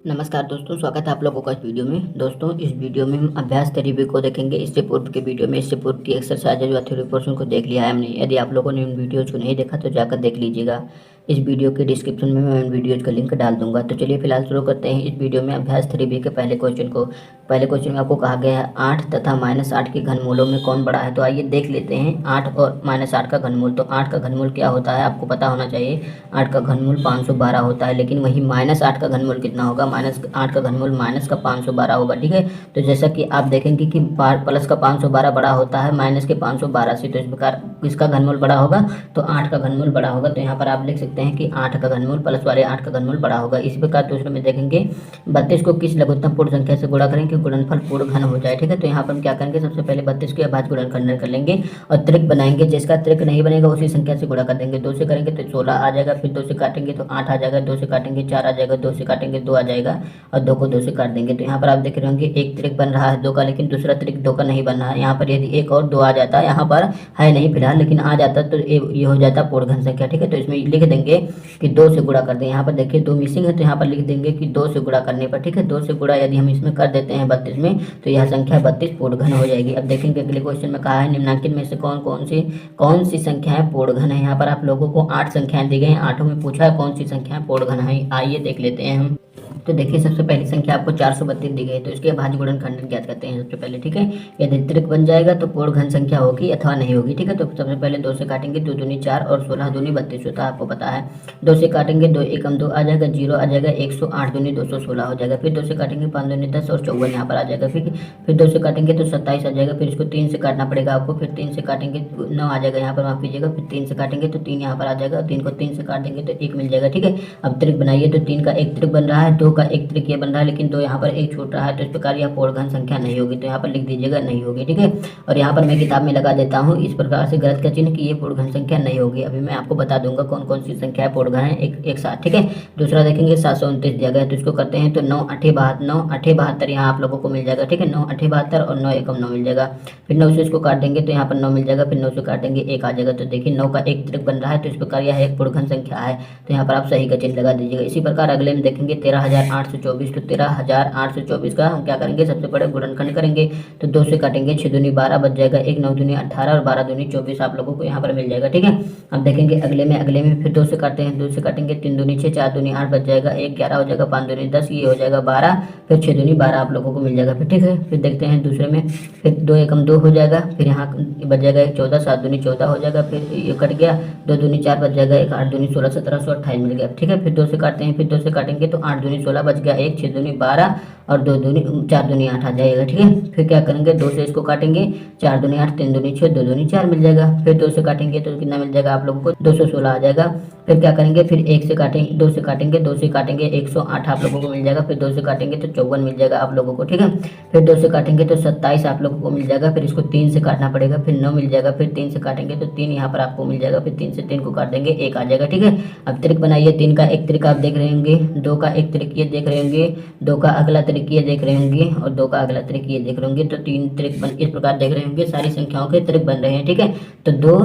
नमस्कार दोस्तों, स्वागत है आप लोगों का इस वीडियो में। दोस्तों, इस वीडियो में हम अभ्यास तरीके को देखेंगे। इससे पूर्व के वीडियो में इससे पूर्व की एक्सरसाइज जो थ्योरी पोर्शन को देख लिया है हमने। यदि आप लोगों ने उन वीडियोज़ को नहीं देखा तो जाकर देख लीजिएगा। इस वीडियो के डिस्क्रिप्शन में मैं उन वीडियोज़ का लिंक डाल दूंगा। तो चलिए फिलहाल शुरू करते हैं इस वीडियो में अभ्यास 3B के पहले क्वेश्चन को। पहले क्वेश्चन में आपको कहा गया है 8 तथा -8 के घनमूलों में कौन बड़ा है। तो आइए देख लेते हैं 8 और -8 का घनमूल। तो 8 का घनमूल क्या होता है आपको पता होना चाहिए। 8 का घनमूल 512 होता है, लेकिन वहीं -8 का घनमूल कितना होगा। -8 का घनमूल माइनस का 512 होगा। ठीक है, तो जैसा कि आप देखेंगे कि प्लस का 512 बड़ा होता है माइनस के 512 से, तो इस प्रकार किसका घनमूल बड़ा होगा, तो 8 का घनमूल बड़ा होगा। तो यहाँ पर आप लिख सकते हैं कि 8 का घनमूल प्लस वाले 8 का घनमूल बड़ा होगा। इसी प्रकार दूसरे में देखेंगे 32 को किस लघुत्तम पूर्ण संख्या से गुणा करें कि गुणनफल पूर्ण घन हो जाए। ठीक है, तो यहाँ पर हम क्या करेंगे, सबसे पहले 32 के अभाज्य गुणनखंडन कर लेंगे और त्रिक बनाएंगे। जिसका त्रिक नहीं बनेगा उसी संख्या से गुणा कर देंगे। 2 से करेंगे तो 16 आ जाएगा, फिर 2 से काटेंगे तो 8 आ जाएगा, 2 से काटेंगे 4 आ जाएगा, 2 से काटेंगे 2 आ जाएगा और 2 को 2 से काट देंगे। तो यहाँ पर आप देख रहे होंगे एक त्रिक बन रहा है 2 का, लेकिन दूसरा त्रिक 2 का नहीं बन रहा है। यहाँ पर यदि एक और 2 आ जाता, यहाँ पर है नहीं फिलहाल, लेकिन आ जाता तो ये हो जाता पूर्ण घन संख्या। ठीक है, तो इसमें लिख देंगे कि 2 से गुणा कर दें। यहाँ पर देखिए 2 मिसिंग है, तो यहाँ पर लिख देंगे कि 2 से गुणा करने पर। ठीक है, 2 से गुणा यदि हम इसमें कर देते हैं 32 में, तो यह संख्या 32 पूर्ण घन हो जाएगी। अब देखेंगे अगले क्वेश्चन में कहा है निम्नांकित में से कौन सी संख्याएं पूर्ण घन है। यहाँ पर आप लोगों को 8 संख्याएं दी गई हैं, 8 में पूछा है कौन सी संख्याएं पूर्ण घन है। आइए देख लेते हैं हम। तो देखिए सबसे पहली संख्या आपको 432 दी गई, तो इसके अभाज्य गुणनखंडन ज्ञात करते हैं सबसे पहले। ठीक है, यदि त्रिक बन जाएगा तो पूर्ण घन संख्या होगी अथवा नहीं होगी। ठीक है, तो सबसे पहले 2 से काटेंगे, 2 दूनी 4 और 16 दूनी 32 होता है, आपको पता है। 2 से काटेंगे 2 एकम 2 आ जाएगा, 0 आ जाएगा, 108 दूनी 216 हो जाएगा। फिर 2 से काटेंगे 5 दूनी 10 और 54 यहाँ पर आ जाएगा। फिर 2 से काटेंगे तो 27 आ जाएगा। फिर इसको 3 से काटना पड़ेगा आपको, फिर 3 से काटेंगे 9 आ जाएगा यहाँ पर, माफ कीजिएगा। फिर 3 से काटेंगे तो 3 यहाँ पर आ जाएगा, 3 को 3 से काट देंगे तो 1 मिल जाएगा। ठीक है, अब त्रिक बनाइए तो 3 का एक त्रिक बन रहा है, 2 का एक त्रिक ये बन रहा है, लेकिन 2 यहाँ पर एक छूट रहा है, तो इस प्रकार यह पूर्ण घन संख्या नहीं होगी। तो यहाँ पर लिख दीजिएगा नहीं होगी। ठीक है, और यहाँ पर मैं किताब में लगा देता हूँ इस प्रकार से गलत का चिन्ह कि ये पूर्ण घन संख्या नहीं होगी। अभी मैं आपको बता दूंगा कौन कौन सी संख्या पूर्ण घन है एक साथ। ठीक है, दूसरा देखेंगे 729 दिया गया है, तो इसको करते हैं तो 9 8 72 यहाँ आप लोगों को मिल जाएगा। ठीक है, 9 8 72 और 9 एकम 9 मिल जाएगा। फिर 9 से इसको काट देंगे तो यहाँ पर 9 मिल जाएगा, फिर 9 से काटेंगे 1 आ जाएगा। तो देखिए 9 का एक त्रिक बन रहा है, तो इस प्रकार यह एक पूर्ण घन संख्या है, तो यहाँ पर आप सही का चिन्ह लगा दीजिएगा। इसी प्रकार अगले में देखेंगे 13,824, तो 13,824 का हम क्या करेंगे, सबसे बड़े गुणनखंड करेंगे। तो 2 से काटेंगे 6 दूनी 12 बच जाएगा, 1 9 दूनी 18 और 12 दूनी 24 आप लोगों को यहाँ पर मिल जाएगा। ठीक है, अब देखेंगे अगले में फिर 2 से काटते हैं, 2 से काटेंगे 3 दूनी 6 4 दूनी 8 बच जाएगा, 1 11 हो जाएगा, 5 दूनी 10 ये हो जाएगा 12, फिर 6 दूनी 12 आप लोगों को मिल जाएगा। फिर ठीक है, फिर देखते हैं दूसरे में, फिर 2 एकम 2 हो जाएगा, फिर यहाँ बच जाएगा 1 14 7 दूनी 14 हो जाएगा, फिर ये कट गया, 2 दूनी 4 बच जाएगा, 1 8 दूनी 16 1728 मिल गया। ठीक है, फिर 2 से काटते हैं, फिर 2 से काटेंगे तो 8 दूनी 16 बच गया, 1 6 दूनी 12 और 2 दूनी 4 दूनी 8 आ जाएगा। ठीक है, फिर क्या करेंगे, 2 से इसको काटेंगे, 4 दूनी 8 3 दूनी 6 2 दूनी 4 मिल जाएगा। फिर 2 से काटेंगे तो कितना मिल जाएगा आप लोगों को, 216 आ जाएगा। फिर क्या करेंगे, फिर 1 से काटेंगे, 2 से काटेंगे, 2 से काटेंगे 108 आप लोगों को मिल जाएगा। फिर 2 से काटेंगे तो 54 मिल जाएगा आप लोगों को। ठीक है, फिर 2 से काटेंगे तो 27 आप लोगों को मिल जाएगा। फिर इसको 3 से काटना पड़ेगा, फिर 9 मिल जाएगा। फिर 3 से काटेंगे तो 3 यहाँ पर आपको मिल जाएगा, फिर 3 से 3 को काट देंगे 1 आ जाएगा। ठीक है, अब त्रिक बनाइए, 3 का एक त्रिक आप देख रहे होंगे, 2 का एक त्रिक ये देख रहे होंगे, 2 का अगला त्रिक ये देख रहे होंगे और 2 का अगला त्रिक ये देख रहे होंगे। तो 3 त्रिक इस प्रकार देख रहे होंगे, सारी संख्याओं के त्रिक बन रहे हैं। ठीक है, तो 2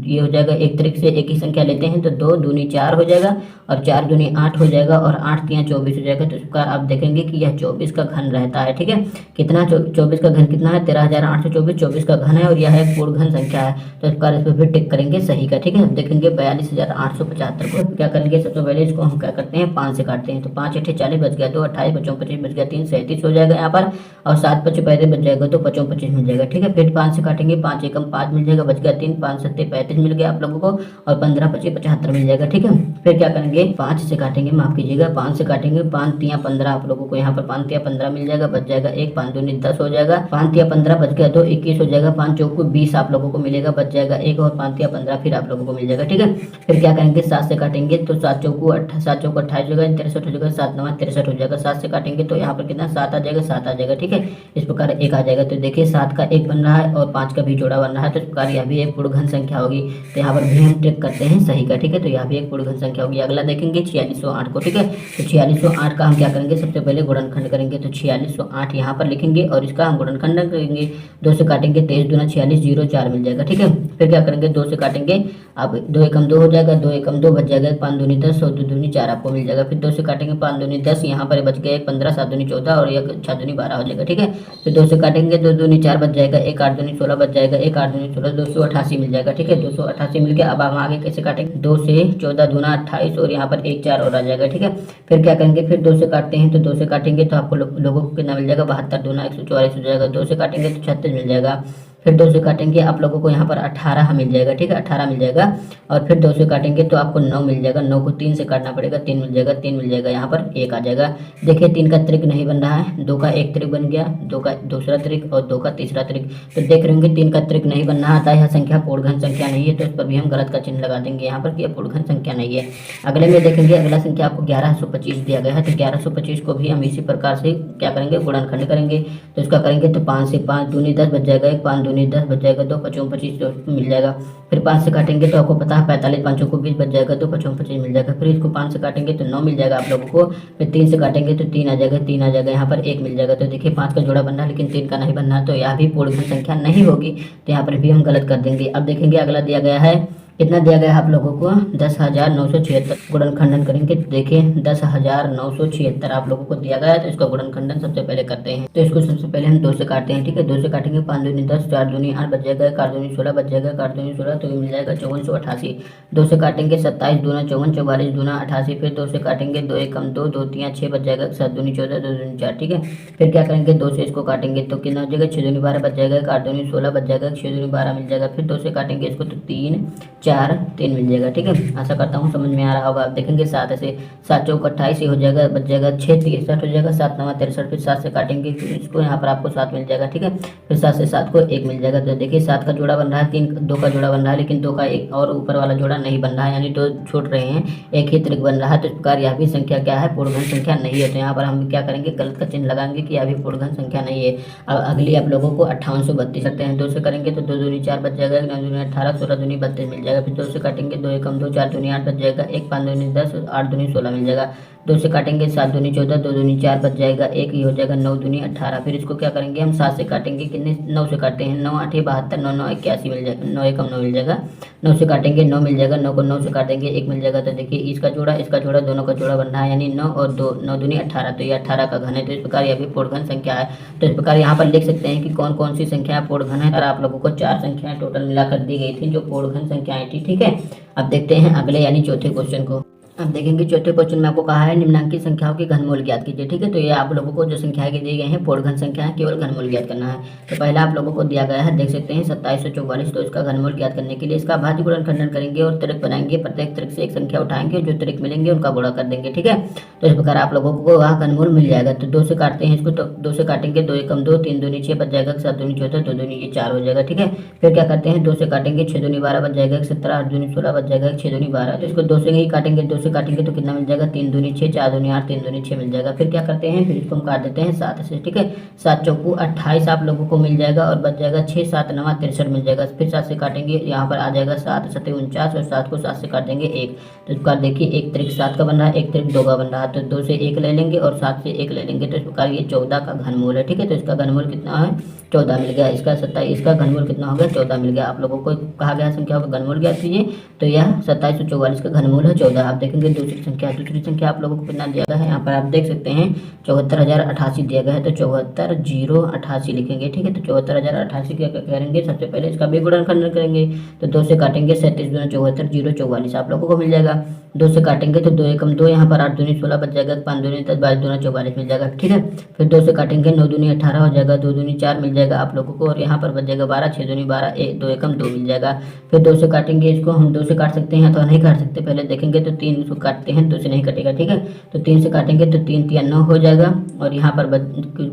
ये हो जाएगा, एक त्रिक से एक ही संख्या लेते हैं तो 2 दूनी 4 हो जाएगा और 4 दूनी 8 हो जाएगा और 8 3 24 हो जाएगा। तो इस प्रकार आप देखेंगे कि यह 24 का घन रहता है। ठीक है, कितना 24 का घन कितना है, 13,824 24 का घन है और यह एक पूर्ण घन संख्या है। तो इस प्रकार इस पर फिर टिक करेंगे सही का। ठीक है, अब देखेंगे 42,875 को क्या करेंगे, सबसे पहले इसको हम क्या करते हैं 5 से काटते हैं। तो 5 8 40 बच गया, 2 28 बचों 25 बच गया, 3 37 हो जाएगा यहाँ पर और 7 5 पैसे बच जाएगा, तो 25 25 मिल जाएगा। ठीक है, फिर 5 से काटेंगे, 5 एकम 5 मिल जाएगा, बच गया 3 5 7 35 मिल गया आप लोगों को और 15 25 75 मिल जाएगा। ठीक है, फिर क्या करेंगे 5 से काटेंगे, माफ कीजिएगा 5 से काटेंगे, 5 3 15 आप लोगों को यहाँ पर 5 3 15 मिल जाएगा, बच जाएगा 1 5 दूनी 10 हो जाएगा, 5 3 15 बच गया, 2 21 हो जाएगा, 5 चौको 20 आप लोगों को मिलेगा, बच जाएगा 1 और 5 3 15 फिर आप लोगों को मिल जाएगा। ठीक है, फिर क्या करेंगे 7 से काटेंगे तो 7 चौको 28 हो जाएगा, 63 हो जाएगा, 7 9 63 हो जाएगा। 7 से काटेंगे तो यहाँ पर कितना 7 आ जाएगा, 7 आ जाएगा। ठीक है, इस प्रकार 1 आ जाएगा। तो देखिए 7 का 1 बन रहा है और 5 का भी जोड़ा बन रहा है, तो इस प्रकार यह भी एक पूर्ण घन संख्या होगी। तो यहाँ पर भी हम ट्रिक करते हैं सही का। ठीक है, तो यह भी एक पूर्ण घन संख्या होगी। अगला देखेंगे 4608 को, ठीक है। तो 4608 का हम क्या करेंगे, सबसे पहले गुणनखंड करेंगे। तो 4608 यहाँ पर लिखेंगे और इसका हम गुणनखंड करेंगे। 2 से काटेंगे 23 दूना 46, 0 4 मिल जाएगा, ठीक है। फिर क्या करेंगे, 2 से काटेंगे, अब 2 एकम 2 हो जाएगा, 2 एकम 2 बच जाएगा, 5 दूनी 10 और 2 दूनी 4 आपको मिल जाएगा। फिर 2 से काटेंगे 5 दूनी 10, यहाँ पर बच गया 15, 7 दूनी 14 और 1 6 दूनी 12 हो जाएगा, ठीक है। फिर 2 से काटेंगे 2 दूनी 4 बच जाएगा, 1 8 दूनी 16 बच जाएगा, 1 8 दूनी 16, 288 मिल जाएगा, ठीक है। 288 मिल गया। अब हम आगे कैसे काटेंगे, 2 से 14 दूना 28 और यहाँ पर 1 4 और आ जाएगा, ठीक है। फिर क्या करेंगे, फिर 2 से काटते हैं। तो 2 से काटेंगे तो आपको लोगों को कितना मिल जाएगा, 72 दूना 144 हो जाएगा। 2 से काटेंगे तो 36 मिल जाएगा। फिर 2 से काटेंगे आप लोगों को यहाँ पर 18 मिल जाएगा, ठीक है, 18 मिल जाएगा। और फिर 2 से काटेंगे तो आपको 9 मिल जाएगा, 9 को 3 से काटना पड़ेगा, 3 मिल जाएगा, 3 मिल जाएगा, यहाँ पर 1 आ जाएगा। देखिए 3 का त्रिक नहीं बन रहा है, 2 का एक त्रिक बन गया, 2 का दूसरा त्रिक और 2 का तीसरा त्रिक। तो देख रहे होंगे 3 का त्रिक नहीं बन रहा था, यह संख्या पूर्ण घन संख्या नहीं है, तो इस पर भी हम गलत का चिन्ह लगा देंगे यहाँ पर कि यह पूर्ण घन संख्या नहीं है। अगले में देखेंगे, अगला संख्या आपको 1125 दिया गया है। तो 1125 को भी हम इसी प्रकार से क्या करेंगे, गुणनखंड करेंगे। तो इसका करेंगे तो 5 से 5 दूनी 10 बच जाएगा, 1 5 दूनी 10 बच जाएगा, 2 5 25 मिल जाएगा। फिर 5 से काटेंगे तो आपको पता है 45 5 को 20 बच जाएगा, 2 5 25 मिल जाएगा। फिर इसको 5 से काटेंगे तो 9 मिल जाएगा आप लोगों को। फिर 3 से काटेंगे तो 3 आ जाएगा, 3 आ जाएगा, यहाँ पर 1 मिल जाएगा। तो देखिए 5 का जोड़ा बनना है लेकिन 3 का नहीं बनना, तो यह भी पूर्ण घन संख्या नहीं होगी, तो यहाँ पर भी हम गलत कर देंगे। अब देखेंगे अगला दिया गया है, कितना दिया गया है आप लोगों को, 10,976। गुणनखंडन करेंगे तो देखिए 10,976 आप लोगों को दिया गया है। तो इसका गुणनखंडन सबसे पहले करते हैं। तो इसको सबसे पहले हम 2 से काटते हैं, ठीक है। 2 से काटेंगे 5 दूनी 10, 4 दूनी 8 बच जाएगा, 4 दूनी 16 बच जाएगा, 4 दूनी 16 तो ये मिल जाएगा 5488। 2 से काटेंगे 27 दूना 54, 44 दूना 88। फिर 2 से काटेंगे 2 एकम 2, 2 3 6 बच जाएगा, 7 दूनी 14, 2 दूनी 4, ठीक है। फिर क्या करेंगे, 2 से इसको काटेंगे तो कितना हो जाएगा, 6 दूनी 12 बच जाएगा, 8 दूनी 16 बच जाएगा, 6 दूनी 12 मिल जाएगा। फिर 2 से काटेंगे इसको तो 3 4 3 मिल जाएगा, ठीक है। आशा करता हूँ समझ में आ रहा होगा। आप देखेंगे 7 से 7 चौक 28 हो जाएगा, बच जाएगा 6 63 हो जाएगा, 7 9 63। फिर 7 से काटेंगे फिर इसको, यहाँ पर आपको 7 मिल जाएगा, ठीक है। फिर 7 से 7 को 1 मिल जाएगा। तो देखिए 7 का जोड़ा बन रहा है, 2 का जोड़ा बन रहा है, लेकिन 2 का एक और ऊपर वाला जोड़ा नहीं बन रहा है, यानी 2 छूट रहे हैं, एक ही त्रिक बन रहा है। तो इस प्रकार यह भी संख्या क्या है, पूर्ण घन संख्या नहीं है। तो यहाँ पर हम क्या करेंगे, गलत का चिन्ह लगाएंगे कि यह भी पूर्ण घन संख्या नहीं है। अब अगली आप लोगों को 5832 सकते हैं। 2 से करेंगे तो 2 दूनी 4 बच जाएगा, 9 दूनी 18, 16 दूनी 32 मिल जाएगा। फिर 2 से काटेंगे 2 एकम 2, 4 दूनी 8 बच जाएगा, 1 5 दूनी 10, 8 दूनी 16 मिल जाएगा। 2 से काटेंगे 7 दूनी 14, 2 दूनी 4 बच जाएगा, 1 ही हो जाएगा, 9 दूनी 18। फिर इसको क्या करेंगे, हम 7 से काटेंगे, कितने 9 से काटते हैं, 9 8 72, 9 9 81 मिल जाएगा, 9 एकम 9 मिल जाएगा। 9 से काटेंगे 9 मिल जाएगा, 9 को 9 से काटेंगे 1 मिल जाएगा। तो देखिए इसका जोड़ा दोनों का जोड़ा बन रहा है, यानी 9 और 2, 9 दूनी 18, तो ये 18 का घन है। तो इस प्रकार यह भी पूर्ण घन संख्या है। तो इस प्रकार यहाँ पर लिख सकते हैं कि कौन कौन सी संख्या पूर्ण घन है। और आप लोगों को 4 संख्याएं टोटल मिलाकर दी गई थी जो पूर्ण घन संख्याएं थी, ठीक है। अब देखते हैं अगले यानी चौथे क्वेश्चन को। अब देखेंगे चौथे क्वेश्चन में आपको कहा है निम्नांकित संख्याओं के घनमूल ज्ञात कीजिए, ठीक है। तो ये आप लोगों को जो संख्याएं दी गई हैं पूर्ण घन संख्या है, केवल घनमूल ज्ञात करना है। तो पहला आप लोगों को दिया गया है, देख सकते हैं 2744। तो इसका घनमूल ज्ञात करने के लिए इसका भाज्य गुणनखंडन करेंगे और त्रिक बनाएंगे। प्रत्येक त्रिक से एक संख्या उठाएंगे, जो त्रिक मिलेंगे उनका गुणा कर देंगे, ठीक है। तो इस प्रकार आप लोगों को वह घनमूल मिल जाएगा। तो 2 से काटते हैं इसको, तो 2 से काटेंगे 2 एकम 2, 3 दूनी 6 बच जाएगा, 7 दूनी 14, 2 दूनी ये 4 हो जाएगा, ठीक है। फिर क्या करते हैं, 2 से काटेंगे 6 दूनी 12 बच जाएगा, 17, 8 दूनी 16 बच जाएगा, 6 दूनी 12। तो इसको 2 से ही काटेंगे, 2 से काटेंगे तो कितना मिल जाएगा, 3 दूनी 6, 4 दूनी 8, 3 दूनी 6 मिल जाएगा। फिर क्या करते हैं, फिर इसको हम काट देते हैं 7 से, ठीक है। 7 चौकू 28 आप लोगों को मिल जाएगा और बच जाएगा 6 7 9 63 मिल जाएगा। फिर 7 से काटेंगे, यहाँ पर आ जाएगा 7 7 49 और 7 को 7 से काट देंगे 1। तो इस प्रकार देखिए एक त्रिक 7 का बन रहा है, एक त्रिक 2 का बन रहा है। तो 2 से 1 ले लेंगे और 7 से 1 ले लेंगे। तो इस प्रकार ये 14 का घनमूल है, ठीक है। तो इसका घनमूल कितना है, 14 मिल गया। इसका 27, इसका घनमूल कितना हो गया, 14 मिल गया। आप लोगों को कहा गया संख्या का घनमूल ज्ञात कीजिए, तो यह 2744 का घनमूल है 14। आप देखेंगे दूसरी संख्या आप लोगों को कितना दिया गया है, यहाँ पर आप देख सकते हैं 74,088 दिया गया है। तो 74,088 लिखेंगे, ठीक है। तो 74,088 क्या करेंगे, सबसे पहले इसका भी गुणनखंडन करेंगे। तो 2 से काटेंगे 37 दूना 74, 0 44 आप लोगों को मिल जाएगा। 2 से काटेंगे तो 2 एकम 2, यहाँ पर 8 दूनी 16 बच जाएगा, 5 दूनी 10, 22 दूना 44 मिल जाएगा, ठीक है। फिर 2 से काटेंगे 9 दूनी 18 हो जाएगा, 2 दूनी 4 मिल जाएगा आप लोगों को, और यहाँ पर बच जाएगा 12, 6 दूनी 12, 2 एकम 2 मिल जाएगा। फिर 2 से काटेंगे इसको, हम 2 से काट सकते हैं तो नहीं काट सकते, पहले देखेंगे तो 3 से काटते हैं, 2 से नहीं कटेगा, ठीक है। तो 3 से काटेंगे तो 3 3 9 हो जाएगा, और यहाँ पर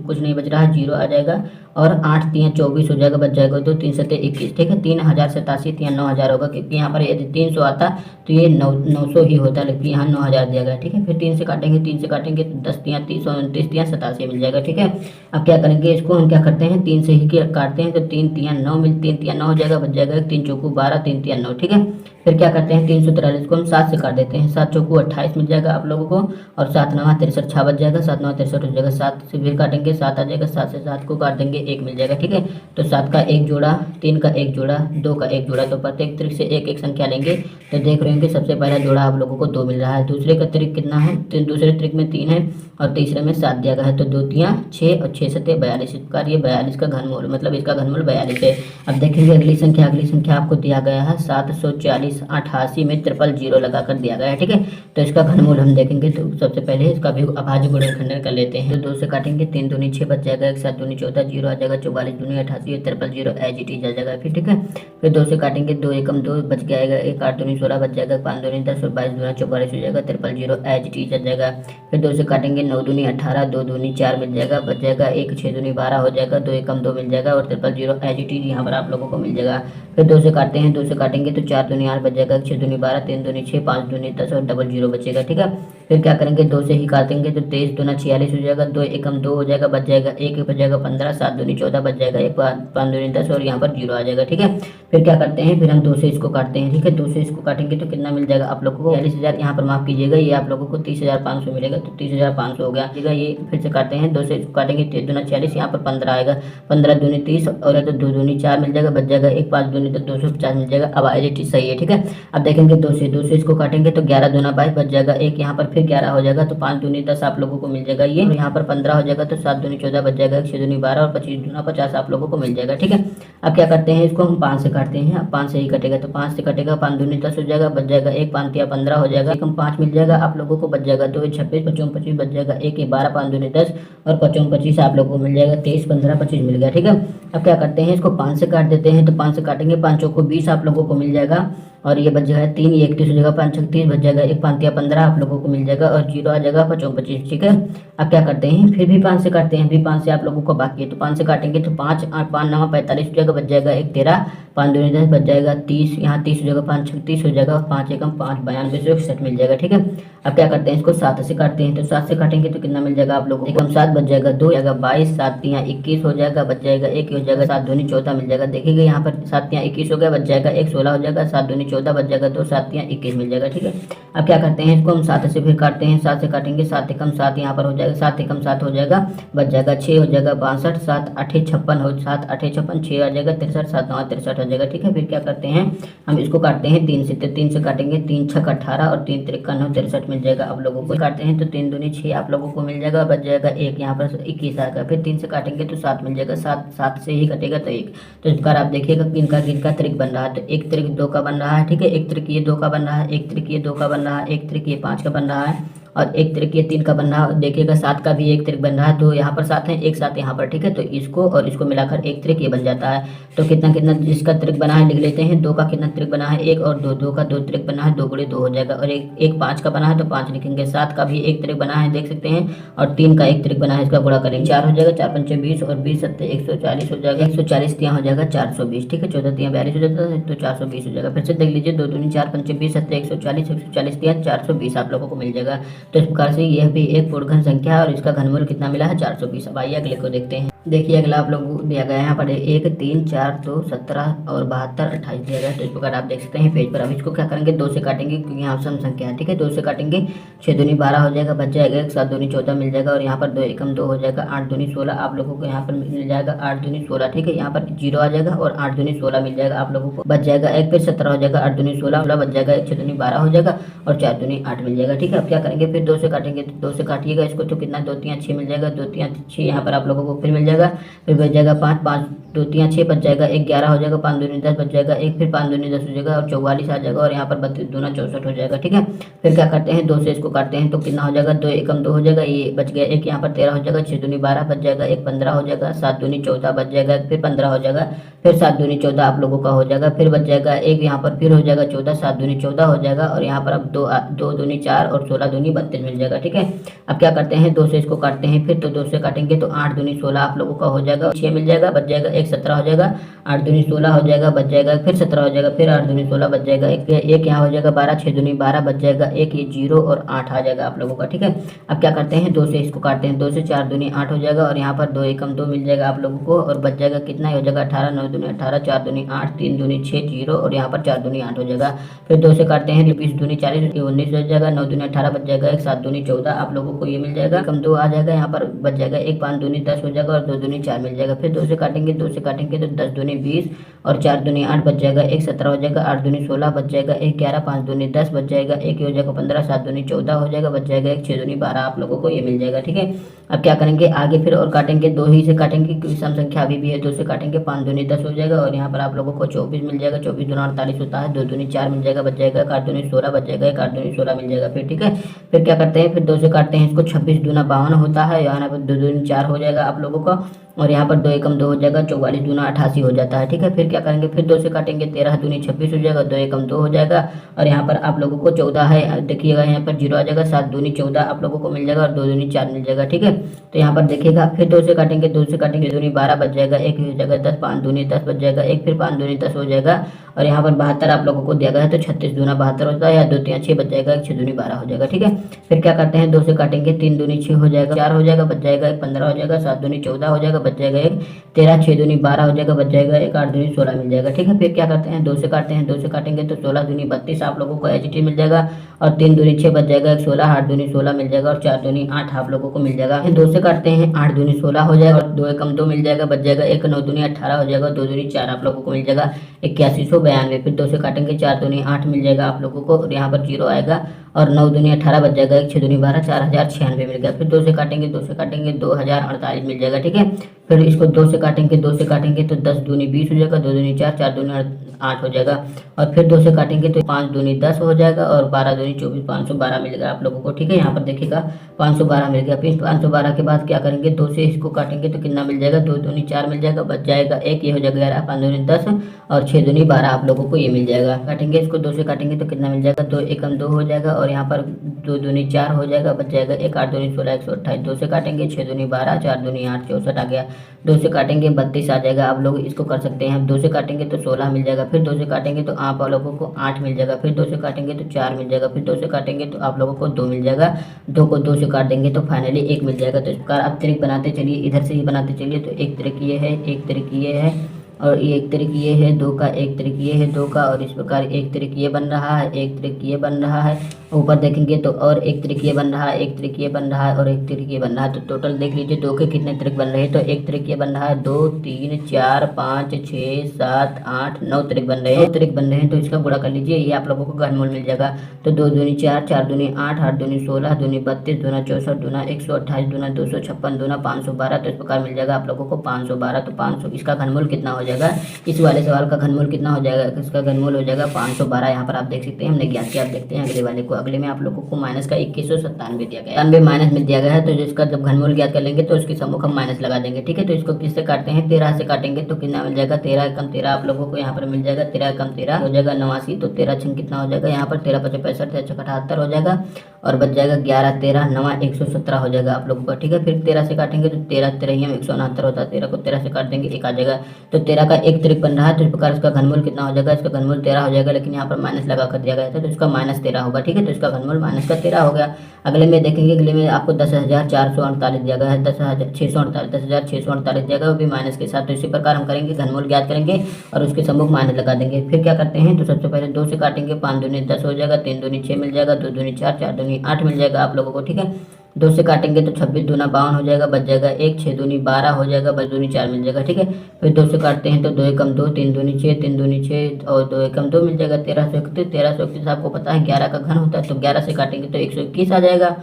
कुछ नहीं बच रहा है, 0 आ जाएगा, और 8 3 24 हो जाएगा, बच जाएगा 2 3 7 21, ठीक है। 3087 3 9000 होगा, क्योंकि यहाँ पर यदि 300 आता तो ये 900 ही होता, लेकिन यहाँ 9000 दिया गया, ठीक है। फिर 3 से काटेंगे, 3 से काटेंगे तो 10 3 30 और 29 3 87 मिल जाएगा, ठीक है। अब क्या करेंगे, इसको हम क्या करते हैं, 3 से ही काटते हैं, तो 3 3 9 मिल 3 3 9 हो जाएगा, बच जाएगा 3 चौकू 12, 3 3 9, ठीक है। फिर क्या करते हैं 343 को हम 7 से काट देते हैं, 7 चौकू 28 मिल जाएगा आप लोगों को, और 7 नवा 63 6 बच जाएगा, 7 नवा 63 हो जाएगा, 7 से फिर काटेंगे 7 आ जाएगा, 7 से 7 को काट देंगे 1 मिल जाएगा। ठीक है, तो 7 का एक जोड़ा, 3 का एक जोड़ा, 2 का एक जोड़ा, तो प्रत्येक त्रिक से एक एक संख्या लेंगे। तो देख रहे हैं कि सबसे पहला जोड़ा आप लोगों को 2 मिल रहा है, दूसरे का त्रिक कितना है, दूसरे त्रिक में 3 है और तीसरे में 7 दिया गया है, तो 2 तियाँ 6 और 6 सत्ते 42, इस प्रकार ये 42 का घनमूल, मतलब इसका घनमूल 42 है। अब देखेंगे अगली संख्या आपको दिया गया है 740 88 में 000 लगाकर दिया गया है। ठीक है, तो इसका घनमूल हम देखेंगे, तो सबसे पहले इसका भी अभाज्य गुणनखंडन कर लेते हैं। तो 2 से काटेंगे, 3 दूनी 6 बच जाएगा, 1 7 दूनी 14, 0 आ जाएगा, 44 दूनी 88, 000 एज इट इज आ जाएगा। फिर ठीक है, फिर 2 से काटेंगे, 2 एकम 2 बच जाएगा, 1 8 दूनी 16 बच जाएगा, 5 दूनी 10 और 22 दूना 44 हो जाएगा, 000 एज इट इज आ जाएगा। फिर 2 से काटेंगे, 9 दूनी 18, 2 दूनी 4 मिल जाएगा, बच जाएगा 1 6 दूनी 12 हो जाएगा, 2 एकम 2 मिल जाएगा और 000 एज इट इज यहाँ पर आप लोगों को मिल जाएगा। फिर 2 से काटते हैं, 2 से काटेंगे तो 4 दूनी 8 बच जाएगा, 6 दूनी 12, 3 दूनी 6, 5 दूनी 10 और 000 बचेगा। ठीक है, फिर क्या करेंगे, 2 से ही काटेंगे तो 23 दूना 46 हो जाएगा, 2 एकम 2 हो जाएगा, बच जाएगा 1 बच जाएगा 15, 7 दूनी 14 बच जाएगा, 1 5 दूनी 10 और यहाँ पर 0 आ जाएगा। ठीक है, फिर क्या करते हैं, फिर हम 2 से इसको काटते हैं। ठीक है, 2 से इसको काटेंगे तो कितना मिल जाएगा आप लोगों को 40,000, यहाँ पर माफ कीजिएगा, ये आप लोगों को 30,500 मिलेगा, तो 30,500 हो गया। ये फिर से काटते हैं, 2 से इसको काटेंगे, 3 दूना 40, यहाँ पर 15 आएगा, 15 दूनी 30 और तो 2 दूनी 4 मिल जाएगा, बच जाएगा 1 5 दूनी तो 250 मिल जाएगा। अब एज इट इज सही है। ठीक है, अब देखेंगे 2 से इसको काटेंगे तो 11 दूना 22 बच जाएगा, 1 यहाँ पर फिर 11 हो जाएगा, तो 5 दूनी 10 आप लोगों को मिल जाएगा ये, यहाँ पर 15 हो जाएगा, तो 7 दूनी 14 बच जाएगा, 6 दूनी 12 और 25 दूना 50 आप लोगों को मिल जाएगा। ठीक है, अब क्या करते हैं, इसको हम 5 से काटते हैं। अब 5 से ही कटेगा, तो 5 से कटेगा, 5 दूनी 10 हो जाएगा, बच जाएगा 1 5 या 15 हो जाएगा, कम 5 मिल जाएगा आप लोगों को, बच जाएगा 2 26 25 25 बच जाएगा, 1 12 5 दूनी 10 और 25 25 आप लोगों को मिल जाएगा, 23 15 25 मिल गया। ठीक है, अब क्या करते हैं, इसको 5 से काट देते हैं, तो 5 से काटेंगे, 5 चौको 20 आप लोगों को मिल जाएगा और ये बच जाएगा 3 ये 31 हो जाएगा, 5 36 बच जाएगा, 1 5 15 आप लोगों को मिल जाएगा और 0 आ जाएगा 25 25। ठीक है, अब क्या करते हैं, फिर भी 5 से काटते हैं, फिर 5 से आप लोगों को बाकी है, तो 5 से काटेंगे तो 5 8 5 9 45 हो जाएगा, बच जाएगा 1 13, 5 दूनी 10 बच जाएगा 30, यहाँ 30 हो जाएगा, 5 36 हो जाएगा, 5 एकम 5 92 से 61 मिल जाएगा। ठीक है, अब क्या करते हैं, इसको 7 से काटते हैं, तो 7 से काटेंगे तो कितना मिल जाएगा आप लोगों को, एकम 7 बच जाएगा, 2 जाएगा 22, 7 यहाँ 21 हो जाएगा, बच जाएगा 1 हो जाएगा, 7 दूनी 14 मिल जाएगा। देखिएगा यहाँ पर 7 यहाँ 21 हो गया, बच जाएगा 1 16 हो जाएगा, 7 दूनी 14 बच जाएगा 2 7 यहाँ 21 मिल जाएगा। ठीक है, अब क्या करते हैं, इसको हम 7 से फिर काटते हैं, 7 से काटेंगे, 7 एकम 7 यहाँ पर हो जाएगा, 7 एकम 7 हो जाएगा, बच जाएगा 6 हो जाएगा 62, 7 8 56 हो, 7 8 56 6 आ जाएगा 63, 7 9 63 हो जाएगा। ठीक है, फिर क्या करते हैं, हम इसको काटते हैं 3 से, तो 3 से काटेंगे, 3 6 18 और 3 53 9 63 मिल जाएगा आप लोगों को। काटते हैं तो 3 दूनी 6 आप लोगों को मिल जाएगा, बच जाएगा 1 यहाँ पर 21 आएगा, फिर 3 से काटेंगे तो 7 मिल जाएगा, 7 से ही कटेगा तो 1। तो इस बार आप देखिएगा किनका त्रिक बन रहा है, तो एक त्रिक 2 का बन रहा है। ठीक है, एक त्रिक ये 2 का बन रहा है, एक त्रिक ये 2 का बन रहा है, एक त्रिक ये 5 का बन रहा है और एक त्रिक ये 3 का बन रहा है। देखिएगा 7 का भी एक त्रिक बन रहा है, तो यहाँ पर 7 है, एक 7 यहाँ पर। ठीक है, तो इसको और इसको मिलाकर एक त्रिक ये बन जाता है। तो कितना कितना जिसका त्रिक बना है लिख लेते हैं, 2 का कितना त्रिक बना है 1 और 2, 2 का 2 त्रिक बना है, 2 गुणे 2 हो जाएगा और एक 5 का बना है तो 5 लिखेंगे। 7 का भी एक त्रिक बना है देख सकते हैं और 3 का एक त्रिक बना है, इसका गुणा करेंगे 4 हो जाएगा, 4 पंचे 20 और 20 सत्ते 140 हो जाएगा, 140 यहाँ हो जाएगा 420। ठीक है, 14 यहाँ 42 हो जाता है तो 420 हो जाएगा। फिर से देख लीजिए, 2 दूनी 4 पंचे 20 सत्ते 140, 140 यहाँ 420 आप लोगों को मिल जाएगा। तो इस प्रकार से यह भी एक पूर्ण घन संख्या है और इसका घनमूल कितना मिला है 420। अब आइए अगले को देखते हैं। देखिए अगला आप लोग दिया गया है यहाँ पर 1 3 4 2 17 और 72 28 दिया गया है। तो इस प्रकार आप देख सकते हैं पेज पर। अब इसको क्या करेंगे 2 से काटेंगे क्योंकि यहाँ सम संख्या है। ठीक है, 2 से काटेंगे 6 दूनी 12 हो जाएगा, बच जाएगा 1, 7 दूनी 14 मिल जाएगा और यहाँ पर 2 एकम 2 हो जाएगा, 8 दूनी 16 आप लोगों को यहाँ पर मिल जाएगा, 8 दूनी 16। ठीक है, यहाँ पर 0 आ जाएगा और 8 दूनी 16 मिल जाएगा आप लोगों को, बच जाएगा 1, फिर 17 हो जाएगा, 8 दूनी 16 बच जाएगा 1, 6 दूनी 12 हो जाएगा और 4 दूनी 8 मिल जाएगा। ठीक है, अब क्या करेंगे फिर 2 से काटेंगे, तो 2 से काटिएगा इसको तो कितना 2 3 6 मिल जाएगा, 2 3 6 यहाँ पर आप लोगों को फिर मिल जाएगा, फिर बच जाएगा 5 5 2 3 6 बच जाएगा, 1 11 हो जाएगा, 5 दूनी 10 बच जाएगा, 1 फिर 5 दूनी 10 हो जाएगा और 44 आ जाएगा और यहाँ पर 32 दूना 64 हो जाएगा। ठीक है, फिर क्या करते हैं 2 से इसको काटते हैं तो कितना हो जाएगा 2 एकम 2 हो जाएगा, ये बच गया, 1 यहाँ पर 13 हो जाएगा, 6 दूनी 12 बच जाएगा, 1 15 हो जाएगा, 7 दूनी 14 बच जाएगा, फिर 15 हो जाएगा, फिर 7 दूनी 14 आप लोगों का हो जाएगा, फिर बच जाएगा 1 यहाँ पर फिर हो जाएगा 14, 7 दूनी 14 हो जाएगा और यहाँ पर अब 2 दूनी 4 और 16 दूनी 32 मिल जाएगा। ठीक है, अब क्या करते हैं 2 से इसको काटते हैं फिर, तो 2 से काटेंगे तो 8 दूनी 16 आप लोग लोगों का हो जाएगा 6 मिल जाएगा, बच जाएगा एक 17 हो जाएगा, 8 दूनी 16 हो जाएगा, बच जाएगा फिर 17 हो जाएगा, फिर 8 दूनी 16 बच जाएगा, एक यहाँ हो जाएगा 12, 6 दूनी 12 बच जाएगा, एक ये 0 और 8 आ जाएगा आप लोगों का। ठीक है, अब क्या करते हैं 2 से इसको काटते हैं, 2 से 4 दूनी 8 हो जाएगा और यहाँ पर 2 एकम 2 मिल जाएगा आप लोगों को और बच जाएगा कितना ही हो जाएगा 18, 9 दूनी 18, 4 दूनी 8, 3 दूनी 6, 0 और यहाँ पर 4 दूनी 8 हो जाएगा। फिर 2 से काटते हैं 20 दूनी 40, 19 हो जाएगा, 9 दूनी 18 बच जाएगा, एक 7 दूनी 14 आप लोगों को ये मिल जाएगा, कम 2 आ जाएगा, यहाँ पर बच जाएगा एक 5 दूनी 10 हो जाएगा और 2 दूनी 4 मिल जाएगा। फिर 2 से काटेंगे, 2 से काटेंगे तो 10 दूनी 20 और 4 दूनी 8 बच जाएगा, एक 17 हो जाएगा, 8 दूनी 16 बच जाएगा, एक 11, 5 दूनी 10 बच जाएगा, एक हो जाएगा 15, 7 दूनी 14 हो जाएगा, बच जाएगा एक 6 दूनी 12 आप लोगों को ये मिल जाएगा। ठीक है, अब क्या करेंगे आगे फिर और काटेंगे, 2 ही से काटेंगे क्योंकि सम संख्या अभी भी है, 2 से काटेंगे, 5 दूनी 10 हो जाएगा और यहाँ पर आप लोगों को 24 मिल जाएगा, 24 दूना 48 होता है, 2 दूनी 4 मिल जाएगा, बच जाएगा 8 दूनी 16 बच जाएगा, एक 8 दूनी 16 मिल जाएगा। फिर ठीक है, फिर क्या करते हैं, फिर 2 से काटते हैं इसको, 26 दूना 52 होता है, यहाँ पर 2 दूनी 4 हो जाएगा आप लोगों का और यहाँ पर 2 एकम 2 हो जाएगा, 44 दूना 88 हो जाता है। ठीक है, फिर क्या करेंगे, फिर 2 से काटेंगे, 13 दूनी 26 हो जाएगा, 2 एकम 2 हो जाएगा और यहाँ पर आप लोगों को 14 है, देखिएगा यहाँ पर 0 आ जाएगा, 7 दूनी 14 आप लोगों को मिल जाएगा और 2 दूनी 4 मिल जाएगा। ठीक है, तो यहाँ पर देखिएगा फिर 2 से काटेंगे, 2 से काटेंगे दूनी 12 बच जाएगा, एक हो जाएगा 10, 5 दूनी 10 बच जाएगा, एक फिर 5 दूनी 10 हो जाएगा और यहाँ पर 72 आप लोगों को दिया गया है तो 36 दूना 72 होता है या 2 3 6 बच जाएगा, एक 6 दूनी 12 हो जाएगा। ठीक है, फिर क्या करते हैं 2 से काटेंगे, 3 दूनी 6 हो जाएगा, 4 हो जाएगा, बच जाएगा एक 15 हो जाएगा, 7 दूनी 14 हो जाएगा, बच जाएगा एक 13, 6 दूनी 12 हो जाएगा, बच जाएगा एक 8 दूनी 16 मिल जाएगा। ठीक है, फिर क्या करते हैं 2 से काटते हैं, 2 से काटेंगे तो 16 दूनी 32 आप लोगों को एच मिल जाएगा और 3 दूनी 6 बच जाएगा, एक 16, 8 दूनी 16 मिल जाएगा और 4 दूनी 8 आप लोगों को मिल जाएगा। 2 से काटते हैं, 8 दूनी 16 हो जाएगा और 2 एकम 2 मिल जाएगा, बच जाएगा एक 9 दूनी 18 हो जाएगा, 2 दूनी 4 आप लोगों को मिल जाएगा, 8192। फिर 2 से काटेंगे, 4 दूनी 8 मिल जाएगा आप लोगों को और यहाँ पर 0 आएगा और 9 दूनी 18 बच जाएगा, एक 6 दूनी 12, 4096 मिल गया। फिर 2 से काटेंगे, 2 से काटेंगे 2048 मिल जाएगा। ठीक है, फिर इसको 2 से काटेंगे, 2 से काटेंगे तो 10 दूनी 20 हो जाएगा, 2 दूनी 4, 4 दूनी 8 हो जाएगा और फिर 2 से काटेंगे तो 5 दूनी 10 हो जाएगा और 12 दूनी 24, 512 मिलेगा आप लोगों को। ठीक है, यहाँ पर देखिएगा 512 मिल गया। फिर 512 के बाद क्या करेंगे, 2 से इसको काटेंगे तो कितना मिल जाएगा, 2 दूनी 4 मिल जाएगा, बच जाएगा एक, ये हो जाएगा 11, 5 दूनी 10 और 6 दूनी 12 आप लोगों को ये मिल जाएगा। काटेंगे इसको, 2 से काटेंगे तो कितना मिल जाएगा, 2 एकम 2 हो जाएगा और यहाँ पर 2 दूनी 4 हो जाएगा, बच जाएगा एक 8 दूनी 16, 128। 2 से काटेंगे, 6 दूनी 12, 4 दूनी 8, 64 आ गया। 2 से काटेंगे 32 आ जाएगा, आप लोग इसको कर सकते हैं। 2 से काटेंगे तो 16 मिल जाएगा, फिर 2 से काटेंगे तो आप लोगों को 8 मिल जाएगा, फिर 2 से काटेंगे तो 4 मिल जाएगा, फिर 2 से काटेंगे तो आप लोगों को 2 मिल जाएगा, 2 को 2 से काट देंगे तो फाइनली 1 मिल जाएगा। तो इस प्रकार आप ट्रिक बनाते चलिए, इधर से ही बनाते चलिए। तो एक ट्रिक ये है, एक ट्रिक ये है और ये एक ट्रिक ये है 2 का, एक ट्रिक ये है 2 का और इस प्रकार एक ट्रिक ये बन रहा है, एक ट्रिक ये बन रहा है। ऊपर देखेंगे तो और एक ट्रिक ये बन रहा है, एक ट्रिक ये बन रहा है और एक ट्रिक ये बन रहा है। तो टोटल देख लीजिए 2 के कितने ट्रिक बन रहे हैं। तो एक ट्रिक ये बन रहा है 2 3 4 5 6 7 8 9 ट्रिक बन रहे हैं, ट्रिक बन रहे हैं। तो इसका गुणा कर लीजिए, ये आप लोगों को घनमूल मिल जाएगा। तो 2 दूनी 4, 4 दूनी 8, 8 दूनी 16, दूनी 32, दूना 64, दूना 128, दूना 256, दूना 512। तो इस प्रकार मिल जाएगा आप लोगों को 512। तो 500 इसका घनमूल कितना हो जाएगा, इस वाले सवाल का घनमूल कितना हो जाएगा, इसका घनमूल हो जाएगा 512। यहाँ पर आप देख सकते हैं हमने ज्ञात किया। आप देखते हैं अगले वाले को। अगले में आप लोगों को माइनस का 2197 दिया गया है, 97 माइनस में दिया गया है। तो जिसका जब घनमूल ज्ञात कर लेंगे तो उसकी सम्मुख हम माइनस लगा देंगे। ठीक है, तो इसको किससे काटते हैं, 13 से काटेंगे तो कितना मिल जाएगा, 13 एकम 13 आप लोगों को यहाँ पर मिल जाएगा। 13 एकम 13 हो जाएगा 89। तो 13 छंग कितना हो जाएगा, यहाँ पर 13 5 65, 13 78 हो जाएगा और बच जाएगा 11 13 9 117 हो जाएगा आप लोगों का। ठीक है, फिर 13 से काटेंगे तो 13 13 169 होता है। 13 को 13 से काट देंगे 1 आ जाएगा। तो 13 का एक त्रिक बन रहा है। तो इस प्रकार इसका घनमूल कितना हो जाएगा, इसका घनमूल 13 हो जाएगा, लेकिन यहाँ पर माइनस लगा कर दिया गया था तो इसका माइनस 13 होगा। ठीक है, तो इसका घनमूल माइनस का 13 हो गया। अगले में देखेंगे, अगले में आपको 10,448 दिया गया है, 10,648 10,648 दिया गया, वो भी माइनस के साथ। तो इसी प्रकार हम करेंगे, घनमूल ज्ञात करेंगे और उसके सम्मुख माइनस लगा देंगे। फिर क्या करते हैं, तो सबसे पहले 2 से काटेंगे, 5 दूनी 10 हो जाएगा, 3 दूनी 6 मिल जाएगा, 2 दूनी 4, 4 दूनी 8 मिल जाएगा आप लोगों को। ठीक है, 2 से काटेंगे तो 26 दूना 52 हो जाएगा, बच जाएगा 1, 6 दूनी 12 हो जाएगा, बच दूनी 4 मिल जाएगा। ठीक है, फिर 2 से काटते हैं तो 2 एकम 2, 3 दूनी 6, 3 दूनी 6 और 2 एकम 2 मिल जाएगा। 1331, 1331 आपको पता है 11 का घन होता है। तो 11 से काटेंगे तो 121 आ जाएगा,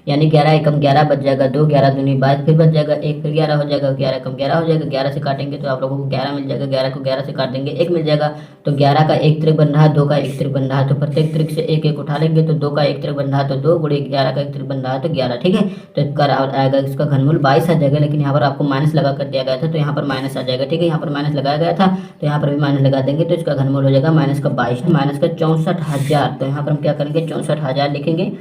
यानी 11 एकम 11 बच जाएगा 2, 11 दूनी 22 फिर बच जाएगा 1, फिर 11 हो जाएगा, 11 एकम 11 हो जाएगा। 11 से काटेंगे तो आप लोगों को 11 मिल जाएगा, 11 को 11 से काट देंगे 1 मिल जाएगा। तो 11 का एक त्रिक बन रहा है, 2 का एक त्रिक बन रहा है। तो प्रत्येक त्रिक से 1 1 उठा लेंगे। तो 2 का एक त्रिक बन रहा है तो 2 गुणे 11 का एक त्रिक बन रहा है तो 11। ठीक है, तो इसका आएगा, इसका घनमूल 22 आ जाएगा, लेकिन यहाँ पर आपको माइनस लगा कर दिया गया था तो यहाँ पर माइनस आ जाएगा। ठीक है, यहाँ पर माइनस लगाया गया था तो यहाँ पर भी माइनस लगा देंगे। तो इसका घनमूल हो जाएगा माइनस का 22, माइनस का 64,000। तो यहाँ पर हम क्या करेंगे, 64,000 लिखेंगे।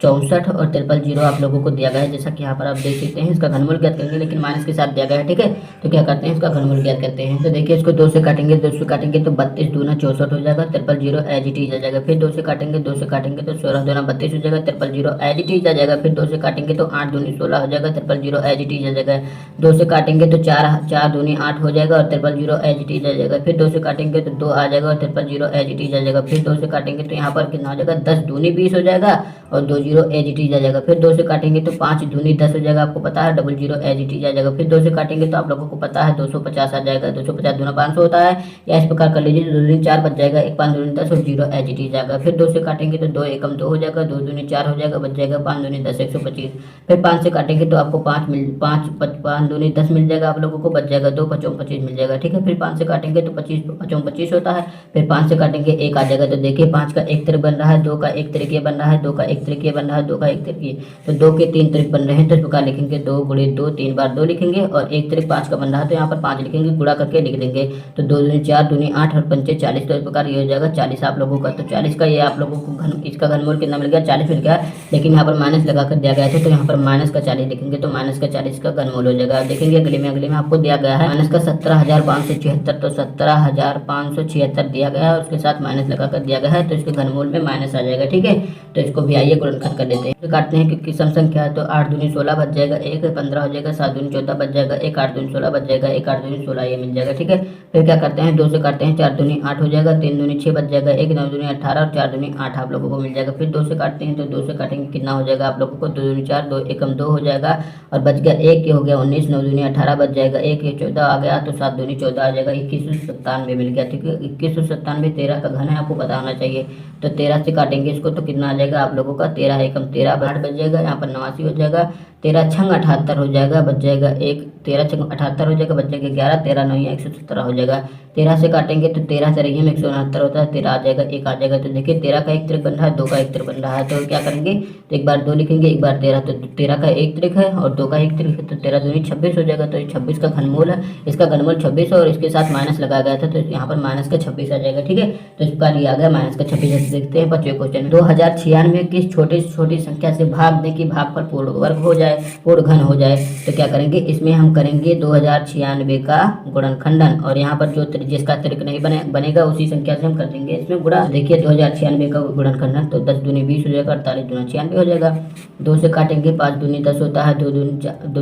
64 और 000 आप लोगों को दिया गया है, जैसा कि यहाँ पर आप देख सकते हैं। इसका घनमूल ज्ञात करेंगे, लेकिन माइनस के साथ दिया गया है, ठीक है। तो क्या करते हैं, इसका घनमूल ज्ञात करते हैं। तो देखिए इसको 2 से काटेंगे, 2 से काटेंगे तो 32 दूना 64 हो जाएगा, 000 एज इट इज आ जाएगा। फिर 2 से काटेंगे, 2 से काटेंगे तो 16 दूना 32 हो जाएगा, 000 एज इट इज आ जाएगा। फिर 2 से काटेंगे तो 8 दूनी 16 हो जाएगा, 000 एज इट इज आ जाएगा। 2 से काटेंगे तो 4 दूनी 8 हो जाएगा और 000 एज इट इज आ जाएगा। फिर 2 से काटेंगे तो 2 आ जाएगा और 000 एज इट इज आ जाएगा। फिर 2 से काटेंगे तो यहाँ पर कितना हो जाएगा, 10 दूनी 20 हो जाएगा और 20 एज इट इज आ जाएगा। फिर 2 से काटेंगे तो 5 दूनी 10 हो जाएगा, आपको पता है, 000 एज इट इज आ जाएगा। फिर 2 से काटेंगे तो आप लोगों को पता है 250 आ जाएगा, 250 दूना 500 होता है, या इस प्रकार कर लीजिए। 2 दूनी 4 बच जाएगा, 1 5 दूनी 10 और 0 एज इट इज आएगा। फिर 2 से काटेंगे तो 2 एकम 2 हो जाएगा, 2 दूनी 4 हो जाएगा, बच जाएगा 5 दूनी 10 125। फिर 5 से काटेंगे तो आपको 5 दूनी 10 मिल जाएगा, आप लोगों को बच जाएगा 2 5 25 मिल जाएगा, ठीक है। फिर 5 से काटेंगे तो 25 5 25 होता है। फिर 5 से काटेंगे 1 आ जाएगा। तो देखिए 5 का 1 त्रिक बन रहा है, 2 का 1 त्रिक ये बन रहा है, 2 का 1 त्रिक ये बन रहा है, 2 का 1 त्रिक ये, तो 2 के 3 त्रिक बन रहे हैं। तो इस प्रकार लिखेंगे 2 गुणे 2, 3 बार 2 लिखेंगे और 1 त्रिक 5 का बन रहा है तो यहाँ पर 5 लिखेंगे, गुणा करके लिख देंगे। तो 2 दूनी 4 दूनी 8 और 5 40, तो इस प्रकार ये हो जाएगा 40 आप लोगों का। तो 40 का ये आप लोगों को इसका घनमूल कितना मिल गया, 40 मिल गया, लेकिन यहाँ पर माइनस लगा कर दिया गया था, तो यहाँ पर माइनस का 40 लिखेंगे तो माइनस का 40 का घनमूल हो जाएगा। देखेंगे अगले में आपको दिया गया है माइनस का 17,576, तो 17,576 दिया गया है, उसके साथ माइनस लगा कर दिया गया है, तो इसके घनमूल में माइनस आ जाएगा, ठीक है। तो इसको भी आइए गुणनखंड कर देते हैं। तो काटते हैं क्योंकि सम संख्या है, तो 8 दूनी 16 बच जाएगा, 1 15 हो जाएगा, 7 दूनी 14 बच जाएगा, 1 8 दूनी 16 बच जाएगा, 1 8 दूनी 16 ये मिल जाएगा, ठीक है। फिर क्या करते हैं, 2 से काटते हैं, 4 दूनी 8 हो जाएगा, 3 दूनी 6 बच जाएगा, 1 9 दूनी 18 और 4 दूनी 8 आप लोगों को मिल जाएगा। फिर 2 से काटते हैं, तो 2 से काटेंगे कितना हो जाएगा आप लोगों को, 2 दूनी 4, 2 एकम 2 हो जाएगा और बच गया 1 ये हो गया 19, 9 दूनी 18 बच जाएगा, 1 ये 14 आ गया, तो 7 दूनी 14 आ जाएगा, 2197 मिल गया, ठीक है। 2197 13 का घन है, आपको पता होना चाहिए। तो 13 से काटेंगे इसको तो कितना आ जाएगा आप लोगों का, 13 एकम 13 8 बच जाएगा, यहाँ पर 89 हो जाएगा, 13 छंग 78 हो जाएगा, बच जाएगा 1, 13 छंग 78 हो जाएगा, बच जाएगा 11, 13 9 117 हो जाएगा। 13 से काटेंगे तो 13 से रही में 169 होता है, 13 आ जाएगा, 1 आ जाएगा। तो देखिए 13 का 1 त्रिक बन रहा है, 2 का 1 त्रिक बन रहा है, तो क्या करेंगे, तो एक बार 2 लिखेंगे, एक बार 13, तो 13 का 1 त्रिक है और 2 का 1 त्रिक है, तो 13 दूनी 26 हो जाएगा। तो 26 का घनमूल है, इसका घनमूल 26 है और इसके साथ माइनस लगाया गया था, तो यहाँ पर माइनस का 26 आ जाएगा, ठीक है। तो इसका लिया गया माइनस का 26। देखते हैं 25 क्वेश्चन, 2096 किस छोटी छोटी संख्या से भाग दें कि भागफल पूर्ण वर्ग हो जाए, पूर्ण घन हो जाए। तो क्या करेंगे, इसमें हम करेंगे 2096 का गुणनखंडन, और यहाँ पर जो जिसका त्रिक नहीं बनेगा उसी संख्या से हम कर देंगे इसमें गुणा। देखिए 2096 का गुणनखंडन, तो 10 दूनी 20 हो जाएगा, 48 दूना 96 हो जाएगा। 2 से काटेंगे, 5 दूनी 10 होता है, 2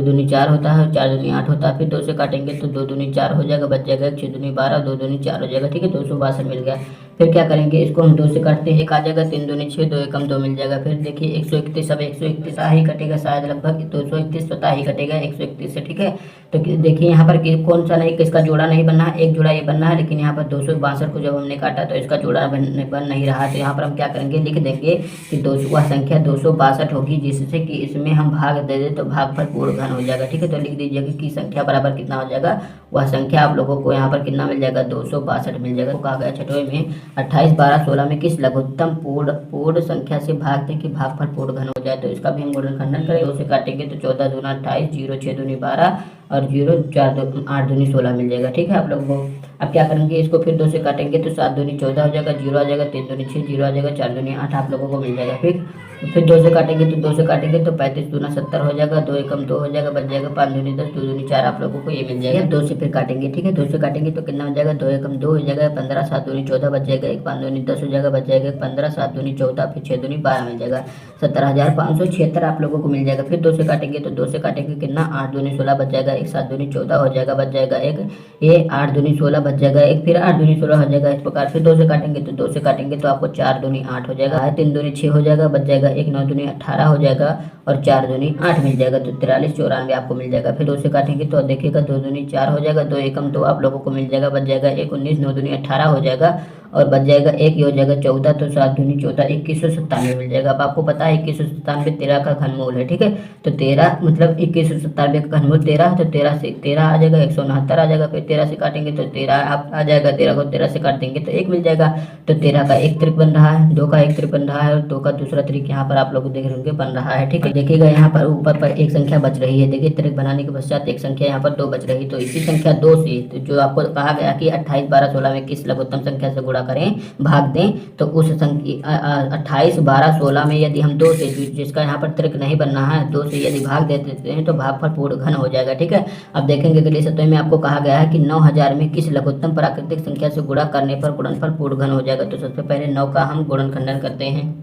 दूनी 4 होता है, 4 दूनी 8 होता है। फिर 2 से काटेंगे तो 2 दूनी 4 हो जाएगा, बच जाएगा 6 दूनी 12, 2 दूनी 4 हो जाएगा, ठीक है। 262 मिल गया। फिर क्या करेंगे, इसको हम 2 से काटते हैं, 1 आ जाएगा, 3 दूनी 6, 2 एकम 2 मिल जाएगा। फिर देखिए 131, अब 131 ही कटेगा, शायद लगभग 231 स्वतः ही कटेगा 131 से, ठीक है। तो देखिए यहाँ पर कौन सा नहीं, किसका जोड़ा नहीं बनना है, एक जोड़ा ये बनना है, लेकिन यहाँ पर 262 को जब हमने काटा तो इसका जोड़ा बन नहीं रहा। तो यहाँ पर हम क्या करेंगे, लिख देंगे कि वह संख्या 262 होगी, जिससे कि इसमें हम भाग दे दें तो भागफल पूर्ण घन हो जाएगा, ठीक है। तो लिख दीजिएगा कि संख्या बराबर कितना हो जाएगा, वह संख्या आप लोगों को यहाँ पर कितना मिल जाएगा, 262 मिल जाएगा। तो कहा गया छठवें में 28 12 16 में किस लघुत्तम पूर्ण संख्या से भाग दें कि भागफल पूर्ण घन हो जाए। तो इसका भी हम गुणनखंडन करें, 2 से काटेंगे तो 14 दूना 28, 0 6 दूनी 12 और 0 4 8 दूनी 16 मिल जाएगा, ठीक है आप लोगों को। अब क्या करेंगे, इसको फिर 2 से काटेंगे तो 7 दूनी 14 हो जाएगा, 0 आ जाएगा, 3 दूनी 6 0 आ जाएगा, 4 दूनी 8 आप लोगों को मिल जाएगा। फिर 2 से काटेंगे तो 2 से काटेंगे तो 35 दूना 70 हो जाएगा, 2 एकम 2 हो जाएगा, बच जाएगा 5 दूनी 10, 2 दूनी 4 आप लोगों को ये मिल जाएगा। 2 से फिर काटेंगे, ठीक है। 2 से काटेंगे तो कितना हो जाएगा, 2 एकम 2 हो जाएगा, 15 7 दूनी 14 बच जाएगा, 1 5 दूनी 10 हो जाएगा, बच जाएगा 15 7 दूनी 14, फिर 6 दूनी 12 मिल जाएगा, 17,576 आप लोगों को मिल जाएगा। फिर 2 से काटेंगे तो 2 से काटेंगे कितना, 8 दूनी 16 बच जाएगा, 1 7 दूनी 14 हो जाएगा, बच जाएगा 1 ये 8 दूनी 16 बच जाएगा, 1 फिर 8 दूनी 16 हो जाएगा, इस प्रकार। फिर 2 से काटेंगे तो 2 से काटेंगे तो आपको 4 दूनी 8 हो जाएगा, 3 दूनी 6 हो जाएगा, बच जाएगा 1 9 दूनी 18 हो जाएगा और 4 दूनी 8 मिल जाएगा, तो 43 94 आपको मिल जाएगा। फिर 2 से काटेंगे तो देखिएगा 2 दूनी 4 हो जाएगा, 2 एकम 2 आप लोगों को मिल जाएगा, बच जाएगा 1 19 9 दूनी 18 हो जाएगा और बच जाएगा 1 ये हो जाएगा 14, तो 7 दूनी 14 2197 मिल जाएगा। अब आपको पता है 2197 13 का घनमूल है, ठीक है। तो 13 मतलब 2197 का घनमूल 13 है, तो 13 से 13 आ जाएगा, 169 आ जाएगा। फिर 13 से काटेंगे तो 13 आप आ जाएगा, 13 को 13 से काट देंगे तो 1 मिल जाएगा। तो 13 का 1 त्रिक बन रहा है, 2 का 1 त्रिक बन रहा है और 2 का दूसरा त्रिक यहाँ यहाँ पर आप लोग देख रहे होंगे बन रहा है। ठीक है, देखिएगा यहाँ पर ऊपर पर एक संख्या बच रही है। देखिए त्रिक बनाने के पश्चात एक संख्या यहाँ पर 2 बच रही, तो इसी संख्या 2 से तो जो आपको कहा गया कि 28, 12, 16 में किस लघुत्तम संख्या से गुणा करें, भाग दें, तो उस संख्या 28, 12, 16 में यदि हम 2 से, जिसका यहाँ पर त्रिक नहीं बनना है, 2 से यदि भाग दे देते हैं तो भागफल पूर्ण घन हो जाएगा। ठीक है, अब देखेंगे अगले सप्ताह में आपको कहा गया है कि 9000 में किस लघुत्तम प्राकृतिक संख्या से गुणा करने पर गुणनफल पूर्ण घन हो जाएगा। तो सबसे पहले 9 का हम गुणनखंडन करते हैं।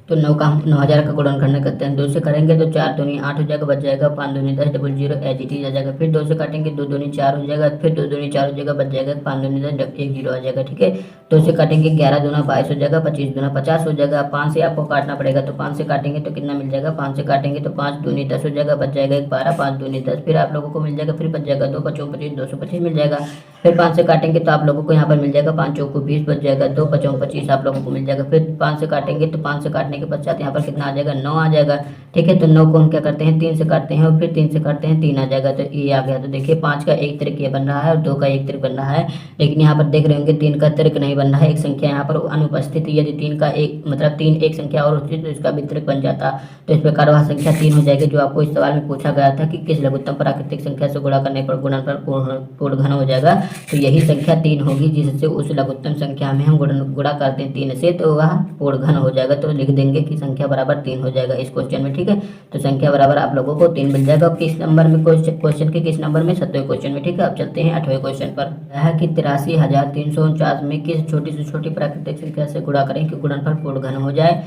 तो 9 का हम 9000 का गुणनखंडन करते हैं। 2 से करेंगे तो 4 दूनी 8 हो जाएगा, बच जाएगा 5 दूनी 10, डबल 0 एच टी आ जाएगा। फिर 2 से काटेंगे 2 दूनी 4 हो जाएगा, फिर 2 दूनी 4 हो जाएगा, बच जाएगा 5 दूनी 10, 1 0 आ जाएगा। ठीक है, 2 से काटेंगे 11 दूना 22 हो जाएगा, 25 दूना 50 हो जाएगा। 5 से आपको काटना पड़ेगा, तो 5 से काटेंगे तो कितना मिल जाएगा, 5 से काटेंगे तो 5 दूनी 10 हो जाएगा, बच जाएगा 12, 5 दूनी 10, फिर आप लोगों को मिल जाएगा, फिर बच जाएगा 2 5 25, 225 मिल जाएगा। फिर 5 से काटेंगे तो आप लोगों को यहाँ पर मिल जाएगा 5 चौको 20, बच जाएगा 2 5 25 आप लोगों को मिल जाएगा। फिर 5 से काटेंगे तो 5 से काटने के पश्चात यहाँ पर कितना आ जाएगा, 9 आ जाएगा। ठीक है, तो 9 को हम क्या करते हैं, 3 से काटते हैं और फिर 3 से काटते हैं, 3 आ जाएगा, तो ये आ गया। तो देखिए 5 का एक त्रिक ये बन रहा है और 2 का एक त्रिक बन रहा है, लेकिन यहाँ पर देख रहे होंगे 3 का त्रिक नहीं बन रहा है। एक संख्या यहाँ पर अनुपस्थित, यदि 3 का एक मतलब 3 एक संख्या और होती तो इसका भी त्रिक बन जाता। तो इस प्रकार वह संख्या 3 हो जाएगी जो आपको इस सवाल में पूछा गया था कि किस लघुत्तम प्राकृतिक संख्या से गुणा करने पर गुणनफल पूर्ण घन हो जाएगा। तो यही संख्या 3 होगी जिससे उस लघुत्तम संख्या में हम गुणा करते हैं 3 से, तो वह पूर्ण घन हो जाएगा। तो लिख देंगे कि संख्या बराबर 3 हो जाएगा इस क्वेश्चन में। ठीक है, तो संख्या बराबर आप लोगों को 3 मिल जाएगा। किस नंबर में क्वेश्चन के किस नंबर में, 7वें क्वेश्चन में। ठीक है, अब चलते हैं 8वें क्वेश्चन पर। है कि 83,349 में किस छोटी से छोटी प्राकृतिक संख्या से गुणा करें कि गुणनफल पूर्ण घन हो जाए।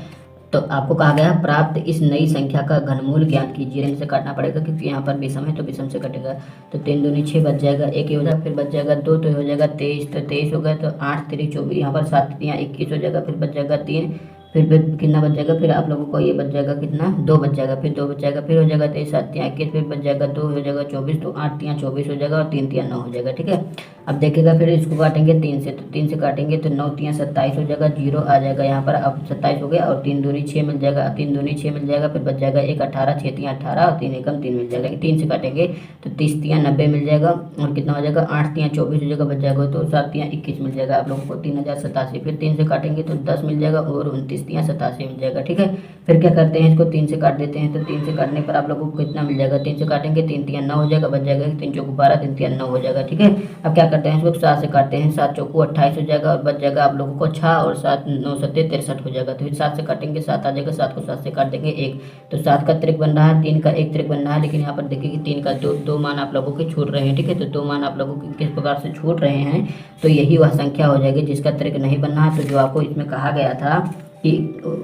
तो आपको कहा गया प्राप्त इस नई संख्या का घनमूल ज्ञात कीजिए। इनसे काटना पड़ेगा क्योंकि यहाँ पर विषम है तो विषम से कटेगा। तो 3 दूनी 6 बच जाएगा, 1 हो जाएगा, फिर बच जाएगा 2 तो हो जाएगा 23, तो 23 हो गया, तो 8 3 24, यहाँ पर 7 3 21 हो जाएगा, फिर बच जाएगा 3, फिर कितना बच जाएगा, फिर आप लोगों को ये बच जाएगा कितना, 2 बच जाएगा, फिर 2 बच जाएगा, फिर हो जाएगा 23 7 3 21, फिर बच जाएगा 2 हो जाएगा 24, तो 8 3 24 हो जाएगा और 3 3 9 हो जाएगा। ठीक है, अब देखिएगा फिर इसको काटेंगे 3 से, तो 3 से काटेंगे तो 9 3 27 हो जाएगा, 0 आ जाएगा यहाँ पर, अब 27 हो गया और 3 दूनी 6 मिल जाएगा, 3 दूनी 6 मिल जाएगा, फिर बच जाएगा 1 18, 6 3 18 और 3 एकम 3 मिल जाएगा। 3 से काटेंगे तो 30 3 90 मिल जाएगा और कितना हो जाएगा, 8 3 24 हो जाएगा, बच जाएगा तो 7 3 21 मिल जाएगा आप लोगों को 3087। फिर 3 से काटेंगे तो 10 मिल जाएगा और 29 3 87 मिल जाएगा। ठीक है, फिर क्या करते हैं, इसको 3 से काट देते हैं, तो 3 से काटने पर आप लोगों को कितना मिल जाएगा, 3 से काटेंगे 3 3 9 हो जाएगा, बच जाएगा 3 चौको 12, 3 3 9 हो जाएगा। ठीक है, अब क्या करते हैं, इसको 7 से काटते हैं, 7 चौको 28 हो जाएगा और बच जाएगा आप लोगों को 6 और 7 9 7 63 हो जाएगा। तो फिर 7 से काटेंगे 7 आ जाएगा, 7 को 7 से काट देंगे 1, तो 7 का त्रिक बन रहा है, 3 का एक त्रिक बन रहा है, लेकिन यहाँ पर देखिए कि 3 का दो मान आप लोगों के छूट रहे हैं। ठीक है, तो 2 मान आप लोगों के किस प्रकार से छूट रहे हैं, तो यही वह संख्या हो जाएगी जिसका त्रिक नहीं बनना है। तो जो आपको इसमें कहा गया था कि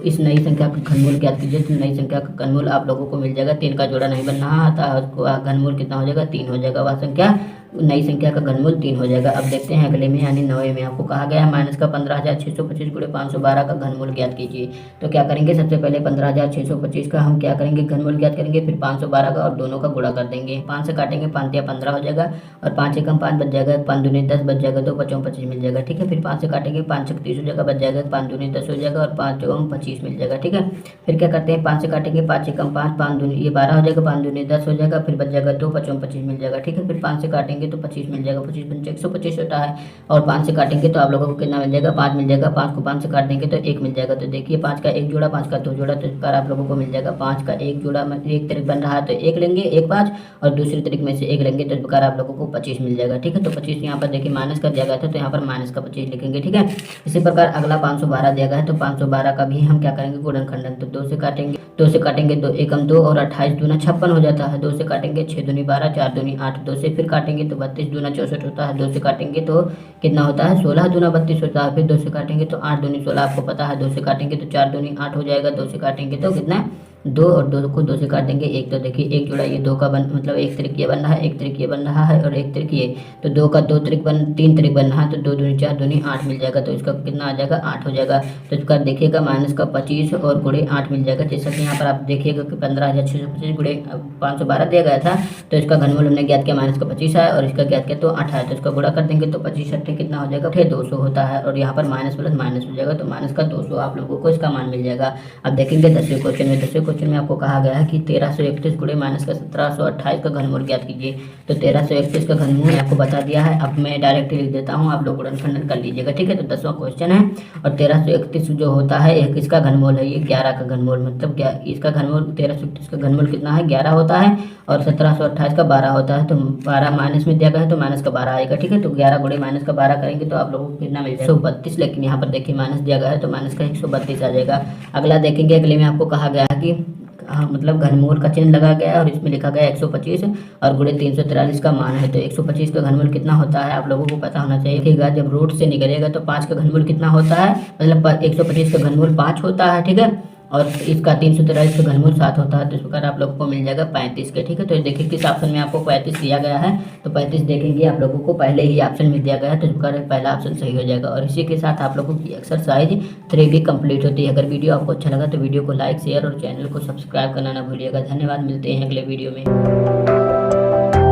इस नई संख्या का घनमूल ज्ञात कीजिए, तो नई संख्या का घनमूल आप लोगों को मिल जाएगा, 3 का जोड़ा नहीं बनना है, अतः उसको घनमूल कितना हो जाएगा, 3 हो जाएगा। वह संख्या नई संख्या का घनमूल 3 हो जाएगा। अब देखते हैं अगले में यानी 9वें में आपको कहा गया है माइनस का 15,625 गुणे 512 का घनमूल ज्ञात कीजिए। तो क्या करेंगे, सबसे पहले 15,625 का हम क्या करेंगे, घनमूल ज्ञात करेंगे, फिर 512 का और दोनों का गुणा कर देंगे। 5 से काटेंगे 5 या 15 हो जाएगा और 5 एकम 5 बच जाएगा, 5 दूनी 10 बच जाएगा, 2 5 25 मिल जाएगा। ठीक है, फिर 5 से काटेंगे 5 30 हो जाएगा, बच जाएगा 5 दूनी 10 हो जाएगा और 5 25 मिल जाएगा। ठीक है, फिर क्या करते हैं, 5 से काटेंगे 5 एकम 5, 5 दूनी ये 12 हो जाएगा, 5 दूनी 10 हो जाएगा, फिर बच जाएगा 2 5 25 मिल जाएगा। ठीक है, फिर 5 से काटेंगे तो 25 मिल जाएगा, 25 पंचे 125 होता है और 5 से काटेंगे तो आप लोगों को कितना मिल जाएगा, 5 मिल जाएगा। 5 को 5 से काट देंगे तो 1 मिल जाएगा। तो देखिए 5 का एक जोड़ा, 5 का 2 जोड़ा, तो इस बार आप लोगों को मिल जाएगा 5 का एक जोड़ा में एक त्रिक बन रहा है तो 1 लेंगे 1 5 और दूसरी त्रिक में से 1 लेंगे तो इस प्रकार आप लोगों को 25 मिल जाएगा। ठीक है, तो 25 यहाँ पर देखिए माइनस कर दिया गया था तो यहाँ पर माइनस का 25 लिखेंगे। ठीक है, इसी प्रकार अगला 512 दिया गया है तो 512 का भी हम क्या करेंगे, गुणनखंडन। तो 2 से काटेंगे 2 से काटेंगे 2 एकम 2 और 28 दूना 56 हो जाता है। 2 से काटेंगे 6 दूनी 12, 4 दूनी 8, 2 से फिर काटेंगे तो 32 दूना 64 होता है। 2 से काटेंगे तो कितना होता है, 16 दूना 32 होता है। फिर 2 से काटेंगे तो 8 दूनी 16 आपको पता है। 2 से काटेंगे तो 4 दूनी 8 हो जाएगा। 2 से काटेंगे तो कितना, 2 और 2 को 2 से काट देंगे 1। तो देखिए एक जोड़ा ये 2 का मतलब एक त्रिक ये बन रहा है, एक त्रिक ये बन रहा है और एक त्रिक ये, तो 2 का 2 त्रिक 3 त्रिक बन रहा है। तो 2 दूनी 4 दूनी 8 मिल जाएगा। तो इसका कितना आ जाएगा, 8 हो जाएगा। तो इसका देखिएगा माइनस का 25 और गुणे 8 मिल जाएगा। जैसा कि यहाँ पर आप देखिएगा कि 15,625 गुणे 512 दिया गया था तो इसका घनमूल हमने ज्ञात किया, माइनस का 25 आया और इसका ज्ञात किया तो 8 आया। तो इसका गुणा कर देंगे तो 25 6 कितना हो जाएगा, फिर 200 होता है और यहाँ पर माइनस प्लस माइनस हो जाएगा तो माइनस का 200 आप लोगों को इसका मान मिल जाएगा। अब देखेंगे 10वें क्वेश्चन में। 10वें क्वेश्चन क्वेश्चन में आपको कहा गया है कि 1331 गुणे माइनस का 1728 का घनमूल ज्ञात कीजिए। तो 1331 का घनमूल आपको बता दिया है। अब मैं डायरेक्ट लिख देता हूँ, आप लोग गुणनखंडन कर लीजिएगा, ठीक है। तो 10वां क्वेश्चन है, और 1331 जो होता है एक इसका घनमूल है, ये 11 का घनमूल, मतलब क्या इसका घनमूल 1331 का घनमूल कितना है, 11 होता है, और 1728 का 12 होता है। तो 12 माइनस में दिया गया है तो माइनस का 12 आएगा, ठीक है। तो 11 गुणे माइनस का 12 करेंगे तो आप लोगों को कितना मिल जाएगा, 132। लेकिन यहाँ पर देखिए माइनस दिया गया है तो माइनस का 132 आ जाएगा। अगला देखेंगे, अगले में आपको कहा गया है कि मतलब घनमूल का चिन्ह लगा गया है और इसमें लिखा गया 125 और गुणे 343 का मान है। तो 125 का घनमूल कितना होता है आप लोगों को पता होना चाहिए। देखिएगा जब रूट से निकलेगा तो 5 का घनमूल कितना होता है, मतलब 125 का घनमूल 5 होता है, ठीक है। और इसका 343 का घनमूल 7 होता है। तो इस प्रकार आप लोगों को मिल जाएगा 35 के, ठीक है। तो देखिए किस ऑप्शन में आपको 35 दिया गया है। तो 35 देखेंगे आप लोगों को पहले ही ऑप्शन में दिया गया है, तो इस प्रकार पहला ऑप्शन सही हो जाएगा। और इसी के साथ आप लोगों की एक्सरसाइज 3 भी कंप्लीट होती है। अगर वीडियो आपको अच्छा लगा तो वीडियो को लाइक, शेयर और चैनल को सब्सक्राइब करना ना भूलिएगा। धन्यवाद, मिलते हैं अगले वीडियो में।